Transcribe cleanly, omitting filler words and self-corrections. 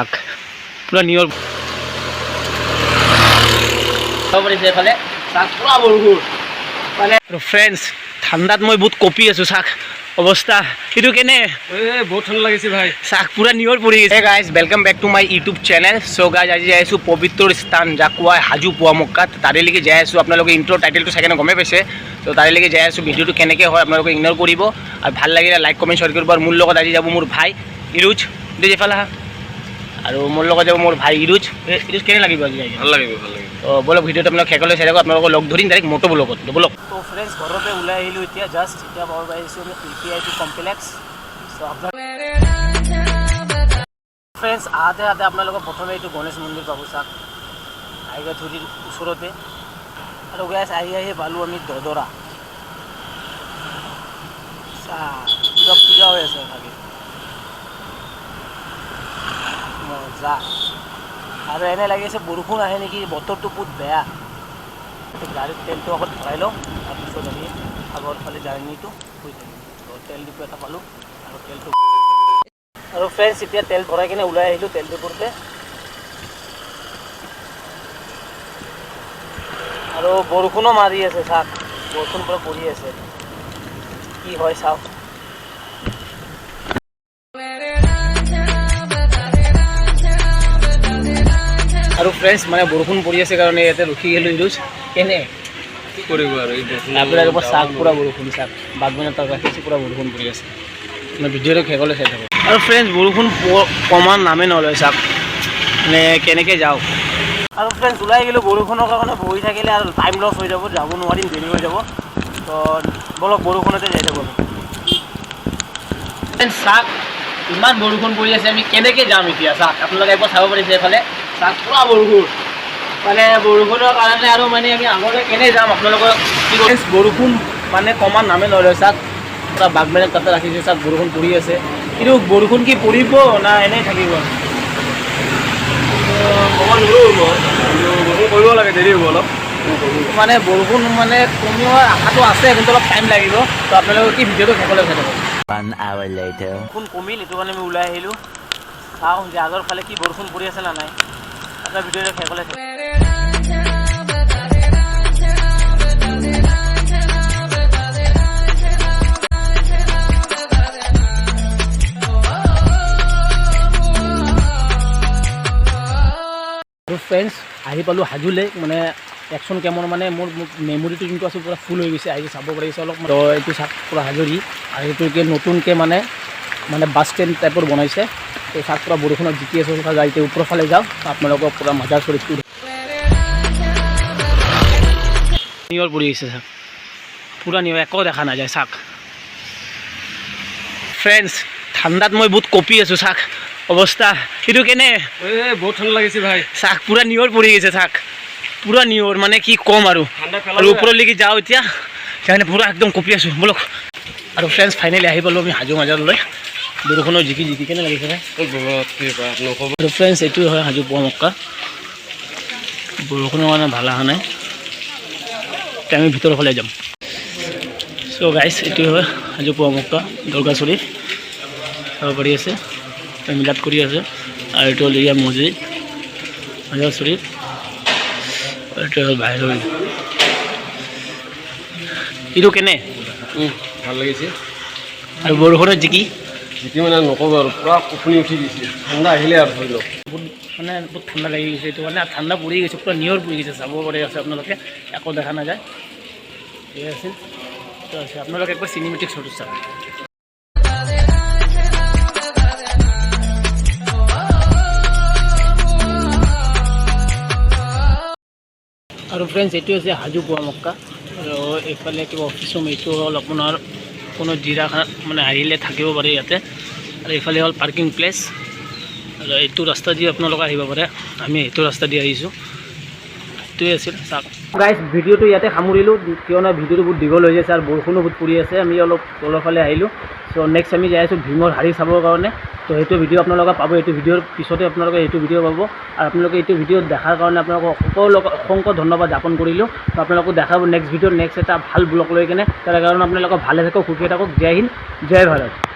পুৰা নিয়ৰ এইফালে পুৰা বৰষুণ মানে ফ্ৰেণ্ডছ ঠাণ্ডাত মই বহুত কঁপি আছোঁ চাক অৱস্থা এইটো কেনে বহুত ঠাণ্ডা লাগিছে ভাই চাক পুৰা নিয়ৰ পৰি গৈছে guys welcome back to my YouTube channel so' guys আজি যাই আছোঁ পবিত্ৰ স্থান যাক কোৱা হাজো পুৱামক্কা তাৰেলৈকে যাই আছোঁ আপোনালোকে ইণ্ট্ৰ টাইটেলটো চাগে গমেই পাইছে ত' তাৰেলৈকে যাই আছোঁ ভিডিঅ'টো কেনেকৈ হয় আপোনালোকে ইগন'ৰ কৰিব আৰু ভাল লাগিলে লাইক কমেণ্ট শ্বেয়াৰ কৰিব আৰু মোৰ লগত আজি যাব মোৰ ভাই ইৰুজ এইফালে আৰু মোৰ লগত যাব মোৰ ভাই ইৰুজ কেনে লাগিব আজি ভাল লাগিব তো বলক ভিডিঅ'টো আপোনালোক শেষলৈ চাই থাকক আপোনালোকক লগ ধৰিম ডাইৰেক্ট মটো ব্লগত বলক তো ফ্ৰেণ্ডছ ঘৰতে ওলাই আহিলোঁ এতিয়া জাষ্ট এতিয়া পাব পাৰিছোঁ আমি UPI কমপ্লেক্স চ' আপোনাৰ ফ্ৰেণ্ডছ আহোঁতে আপোনালোকক প্ৰথমে এইটো গণেশ মন্দিৰ পাব চাওক আইগাথুৰিৰ ওচৰতে আৰু গাইছ আহি পালোঁ আমি দদৰা কিবা পূজা হৈ আছে ভাগে মজা আৰু এনে লাগিছে বৰষুণ আহে নেকি বতৰটো বহুত বেয়া গাড়ীত তেলটো আগত ভৰাই লওঁ তাৰপিছত আমি আগৰ ফালে জাৰ্ণিটো হৈ থাকিম তো তেল ডিপু এটা পালোঁ আৰু তেলটো আৰু ফ্ৰেণ্ডছ এতিয়া তেল ভৰাই কিনে ওলাই আহিলোঁ তেল ডিপুতে আৰু বৰষুণো মাৰি আছে চাওক বৰষুণ পুৰা পৰি আছে কি হয় চাওক আৰু ফ্ৰেণ্ডছ মানে বৰষুণ পৰি আছে কাৰণে ইয়াতে ৰখি গ'লোঁ ইউজ কেনে কি কৰিব আৰু এই বৰষুণ আপোনাৰ চাওক পুৰা বৰষুণ চাওক বাগবানৰ তাত ৰাখিছে পুৰা বৰষুণ পৰি আছে মানে ভিডিঅ'টো শেষলৈ চাই থাকোঁ আৰু ফ্ৰেণ্ডছ বৰষুণ কমাৰ নামেই নলয় চাওক মানে কেনেকৈ যাওঁ আৰু ফ্ৰেণ্ডছ ওলাই গ'লোঁ বৰষুণৰ কাৰণে বহি থাকিলে আৰু টাইম লছ হৈ যাব নোৱাৰিম দেৰি হৈ যাব তো বলক বৰষুণতে যাই থাকোঁ ফ্ৰেণ্ডছ চাওক ইমান বৰষুণ পৰি আছে আমি কেনেকৈ যাম এতিয়া চাওক আপোনালোকে একবাৰ চাব পাৰিছে এইফালে চাওক পুৰা বৰষুণ মানে বৰষুণৰ কাৰণে আৰু মানে আমি আগলৈ কেনে যাম আপোনালোকৰ কি বৰষুণ মানে কমাৰ নামে নলয় চাওক পুৰা বাগবানৰ তাতে ৰাখিছে চাওক বৰষুণ পৰি আছে কিন্তু বৰষুণ কি পৰিব না এনেই থাকিব বৰষুণ কৰিব লাগে দেৰি হ'ব অলপ মানে বৰষুণ মানে কমিও আশাটো আছে কিন্তু অলপ টাইম লাগিব তো আপোনালোকে কি ভিডিঅ'টো শেষলৈ চাই থাকক বৰষুণ কমিল এইটো কাৰণে আমি ওলাই আহিলোঁ চাওঁ যে আগৰ ফালে কি বৰষুণ পৰি আছে না নাই আপোনাৰ ভিডিঅ'টো শেষলৈ চাই ফ্ৰেণ্ডছ আহি পালোঁ হাজোলৈ মানে একশ্যন কেমৰ মানে মোৰ মেমৰিটো যোনটো আছে পূৰা ফুল হৈ গৈছে আহি চাব পাৰিছে অলপ তো এইটো চাওক পূৰা হাজৰি আৰু এইটোকে নতুনকৈ মানে বাছ ষ্টেণ্ড টাইপৰ বনাইছে তো চাওক পূৰা বৰষুণত জিকি আছে গাড়ীতে ওপৰৰ ফালে যাওঁ আপোনালোকক পূৰা মজাৰ চৰিত্ৰ নিয়ৰ পৰি গৈছে চাওক পূৰা নিয়ৰ একো দেখা নাযায় চাওক ফ্ৰেণ্ডছ ঠাণ্ডাত মই বহুত কঁপি আছোঁ চাওক অৱস্থা এইটো কেনে বহুত ঠাণ্ডা লাগিছে ভাই চাক পুৰা নিয়ৰ পৰি গৈছে চাক পুৰা নিয়ৰ মানে কি ক'ম আৰু ওপৰলৈকে যাওঁ এতিয়া সেইকাৰণে পুৰা একদম কঁপি আছোঁ বলক আৰু ফ্ৰেণ্ডছ ফাইনেলি আহি পালোঁ আমি হাজো মাজাৰলৈ বৰষুণৰ জিকি কেনে লাগিছে আৰু ফ্ৰেণ্ডছ এইটোৱে হয় হাজো পুৱামক্কা বৰষুণৰ কাৰণে ভাল অহা নাই এতিয়া আমি ভিতৰৰ ফালে যাম চ' গাইছ এইটোৱে হয় হাজো পুৱামক্কা দুৰ্গাচৰী চাব পাৰি আছে মিলাত কৰি আছে আৰু এইটো হ'ল ইয়াৰ মছজিদ মাজাৰ শ্বৰীফ এইটো হ'ল বাহিৰৰ এইটো কেনে ভাল লাগিছে আৰু বৰষুণত জিকি মানে নক'ব আৰু পূৰা কঁপনি উঠি গৈছে ঠাণ্ডা আহিলে আৰু ধৰি লওক বহুত ঠাণ্ডা লাগি গৈছে এইটো মানে ঠাণ্ডা পৰি গৈছে পুৰা নিয়ৰ পৰি গৈছে চাব পাৰি আছে আপোনালোকে একো দেখা নাযায় ঠিক আছে তো আছে আপোনালোকে একবাৰ চিনেমেটিক শ্বটটো চাওক আৰু ফ্ৰেণ্ডছ এইটো হৈছে হাজো পুৱামক্কা আৰু এইফালে কিবা অফিচ ৰুম এইটো হ'ল আপোনাৰ কোনো জিৰাখানা মানে আহিলে থাকিব পাৰে ইয়াতে আৰু এইফালে হ'ল পাৰ্কিং প্লেচ আৰু এইটো ৰাস্তা দি আপোনালোকে আহিব পাৰে আমি এইটো ৰাস্তা দি আহিছোঁ এইটোৱে আছিল চাওক গাইজ ভিডিঅ'টো ইয়াতে সামৰিলোঁ কিয়নো ভিডিঅ'টো বহুত দীঘল হৈ গৈছে আৰু বৰষুণো বহুত পৰি আছে আমি অলপ তলৰ ফালে আহিলোঁ চ' নেক্সট আমি যাই আছোঁ ভীমৰ হাৰি চাবৰ কাৰণে তো সেইটো ভিডিঅ' আপোনালোকে পাব এইটো ভিডিঅ'ৰ পিছতে আপোনালোকে এইটো ভিডিঅ' পাব আৰু আপোনালোকে এইটো ভিডিঅ'ত দেখাৰ কাৰণে আপোনালোকক অসংখ্য ধন্যবাদ জ্ঞাপন কৰিলোঁ তো আপোনালোকক দেখাব নেক্সট ভিডিঅ'ত নেক্সট এটা ভাল ব্লগ লৈ কিনে তাৰ কাৰণে আপোনালোকক ভালে থাকক সুখী থাকক জয় হিন্দ জয় ভাৰত।